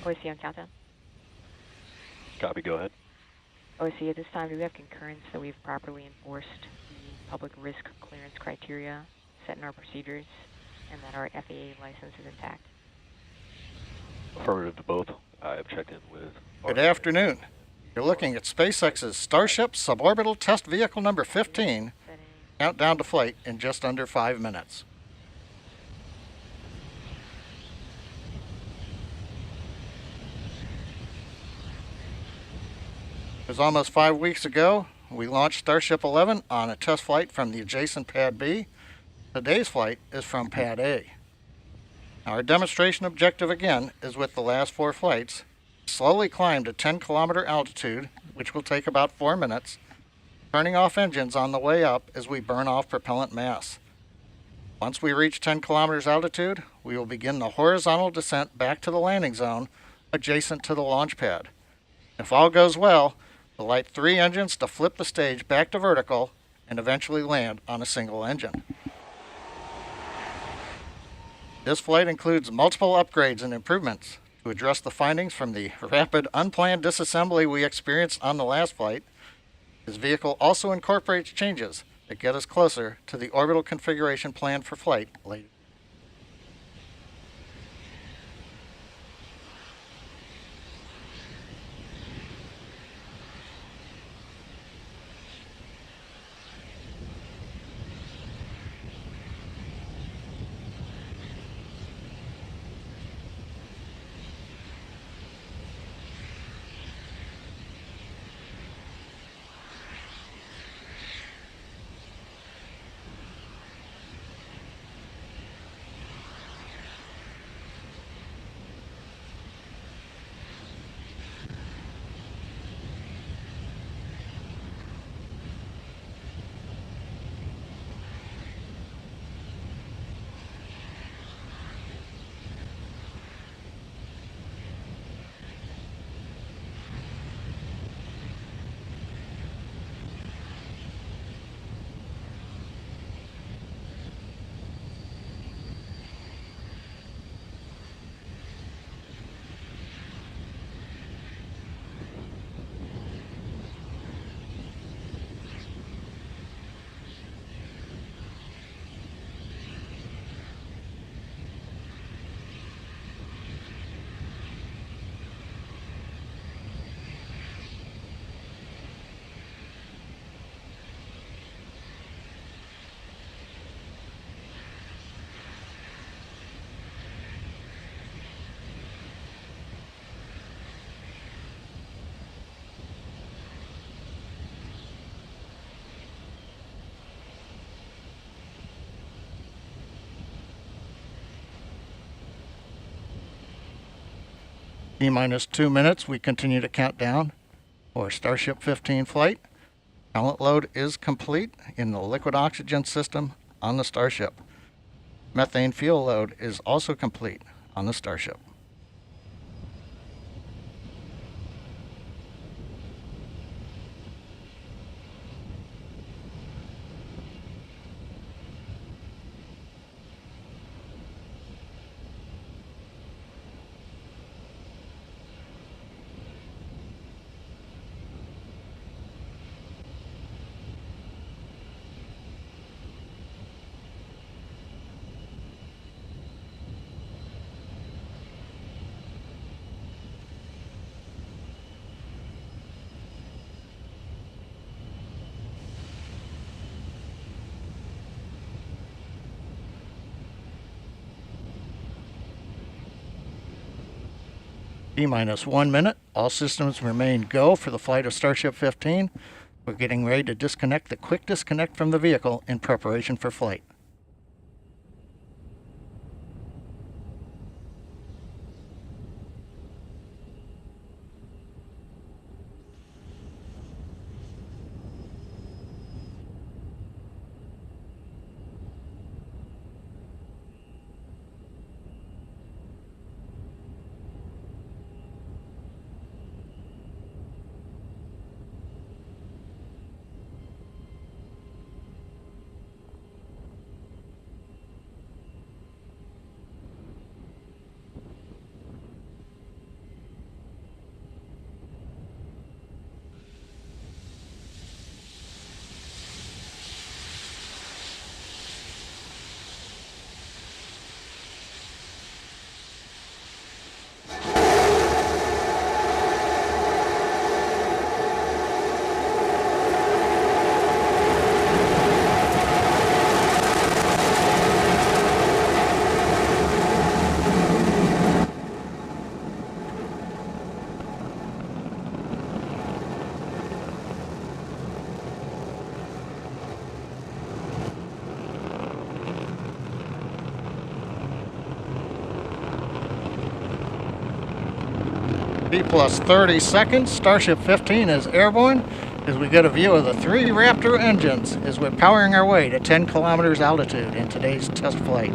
OSC on countdown. Copy, go ahead. OSC, at this time, do we have concurrence that we've properly enforced the public risk clearance criteria set in our procedures and that our FAA license is intact? Affirmative to both. I have checked in with Good afternoon. You're looking at SpaceX's Starship suborbital test vehicle number 15, countdown to flight in just under 5 minutes. It was almost 5 weeks ago. We launched Starship 11 on a test flight from the adjacent Pad B. Today's flight is from Pad A. Our demonstration objective again is with the last 4 flights. Slowly climb to 10-kilometer altitude, which will take about 4 minutes, turning off engines on the way up as we burn off propellant mass. Once we reach 10 kilometers altitude, we will begin the horizontal descent back to the landing zone adjacent to the launch pad. If all goes well, we'll light 3 engines to flip the stage back to vertical and eventually land on a single engine. This flight includes multiple upgrades and improvements to address the findings from the rapid unplanned disassembly we experienced on the last flight. This vehicle also incorporates changes that get us closer to the orbital configuration planned for flight later. T-minus 2 minutes, we continue to count down for Starship 15 flight. Pellet load is complete in the liquid oxygen system on the Starship. Methane fuel load is also complete on the Starship. T-minus 1 minute. All systems remain go for the flight of Starship 15. We're getting ready to disconnect the quick disconnect from the vehicle in preparation for flight. T plus 30 seconds, Starship 15 is airborne as we get a view of the 3 Raptor engines as we're powering our way to 10 kilometers altitude in today's test flight.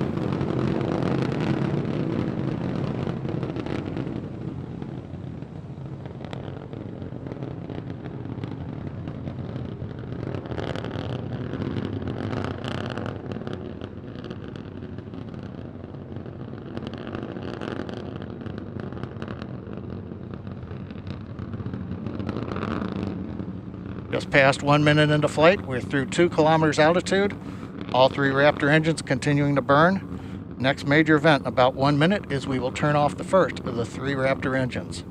Just past 1 minute into flight, we're through 2 kilometers altitude. All 3 Raptor engines continuing to burn. Next major event in about 1 minute is we will turn off the first of the 3 Raptor engines.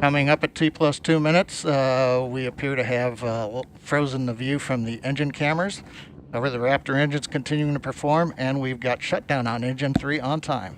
Coming up at T plus 2 minutes, we appear to have frozen the view from the engine cameras. However, the Raptor engine's continuing to perform, and we've got shutdown on engine 3 on time.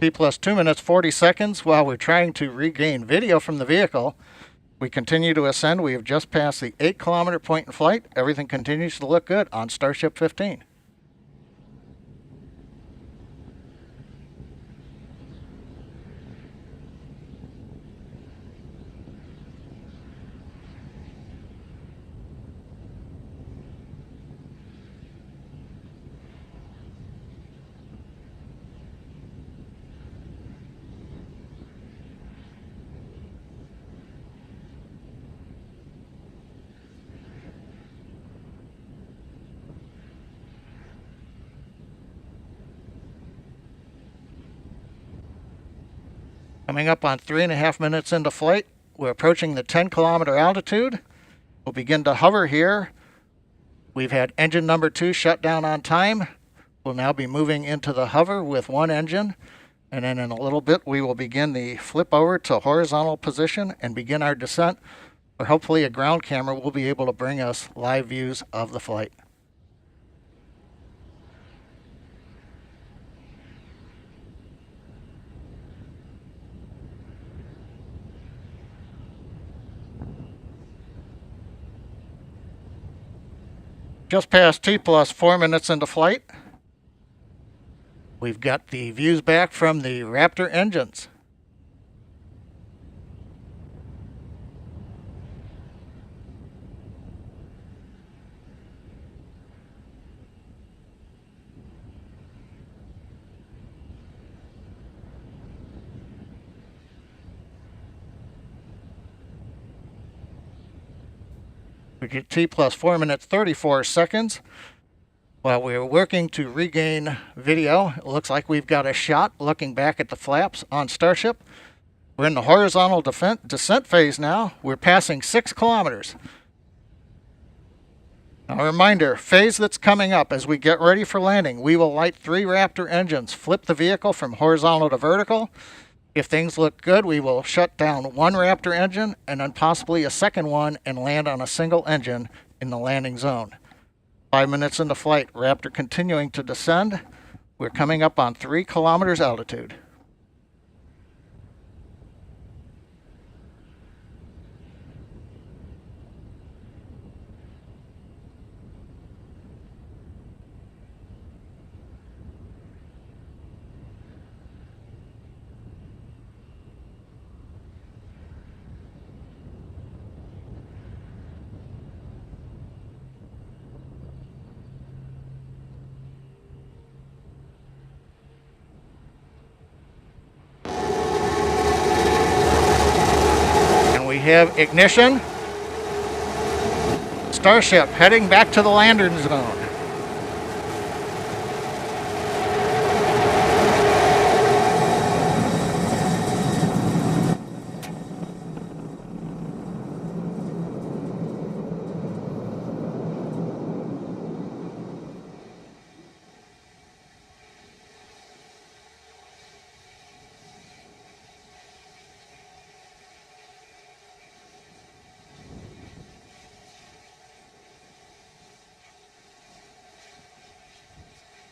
T plus 2 minutes 40 seconds. While we're trying to regain video from the vehicle, we continue to ascend. We have just passed the 8 kilometer point in flight. Everything continues to look good on Starship 15. Coming up on 3.5 minutes into flight, we're approaching the 10 kilometer altitude. We'll begin to hover here. We've had engine number 2 shut down on time. We'll now be moving into the hover with 1 engine. And then in a little bit, we will begin the flip over to horizontal position and begin our descent, where hopefully a ground camera will be able to bring us live views of the flight. Just past T plus 4 minutes into flight, we've got the views back from the Raptor engines. We get T plus 4 minutes 34 seconds. While we're working to regain video, it looks like we've got a shot looking back at the flaps on Starship. We're in the horizontal descent phase now. We're passing 6 kilometers. Now, a reminder, phase that's coming up as we get ready for landing, we will light 3 Raptor engines, flip the vehicle from horizontal to vertical. If things look good, we will shut down 1 Raptor engine and then possibly a second one and land on a single engine in the landing zone. 5 minutes into flight, Raptor continuing to descend. We're coming up on 3 kilometers altitude. have ignition. Starship heading back to the landing zone.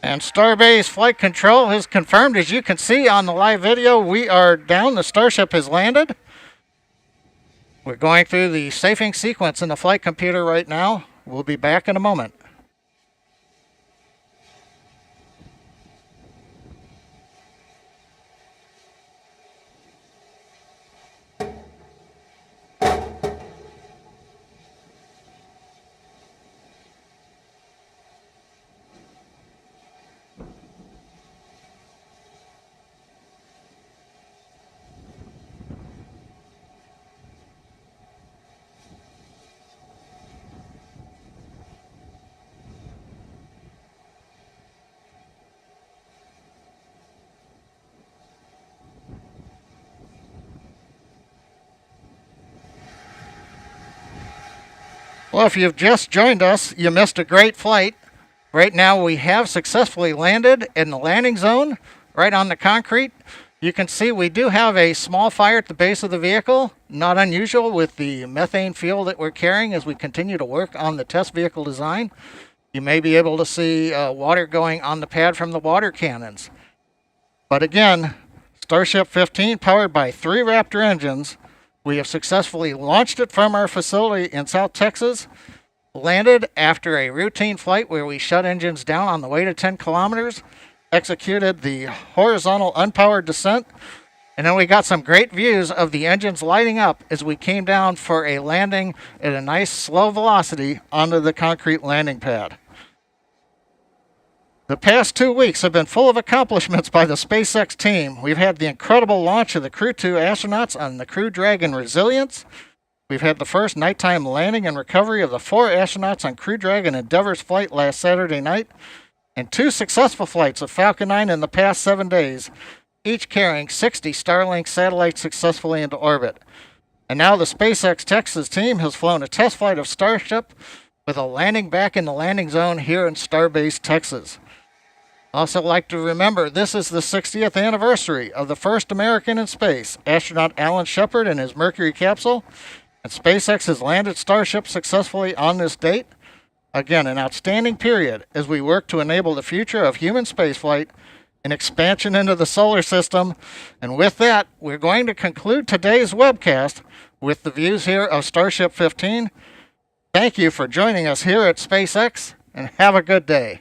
And Starbase Flight Control has confirmed, as you can see on the live video, we are down. The Starship has landed. We're going through the safing sequence in the flight computer right now. We'll be back in a moment. Well, if you've just joined us, you missed a great flight. Right now we have successfully landed in the landing zone, right on the concrete. You can see we do have a small fire at the base of the vehicle, not unusual with the methane fuel that we're carrying as we continue to work on the test vehicle design. You may be able to see water going on the pad from the water cannons. But again, Starship 15 powered by 3 Raptor engines. We have successfully launched it from our facility in South Texas, landed after a routine flight where we shut engines down on the way to 10 kilometers, executed the horizontal unpowered descent, and then we got some great views of the engines lighting up as we came down for a landing at a nice slow velocity onto the concrete landing pad. The past 2 weeks have been full of accomplishments by the SpaceX team. We've had the incredible launch of the Crew 2 astronauts on the Crew Dragon Resilience. We've had the first nighttime landing and recovery of the 4 astronauts on Crew Dragon Endeavor's flight last Saturday night, and 2 successful flights of Falcon 9 in the past 7 days, each carrying 60 Starlink satellites successfully into orbit. And now the SpaceX Texas team has flown a test flight of Starship with a landing back in the landing zone here in Starbase, Texas. Also like to remember, this is the 60th anniversary of the first American in space, astronaut Alan Shepard and his Mercury capsule, and SpaceX has landed Starship successfully on this date. Again, an outstanding period as we work to enable the future of human spaceflight and expansion into the solar system. And with that, we're going to conclude today's webcast with the views here of Starship 15. Thank you for joining us here at SpaceX, and have a good day.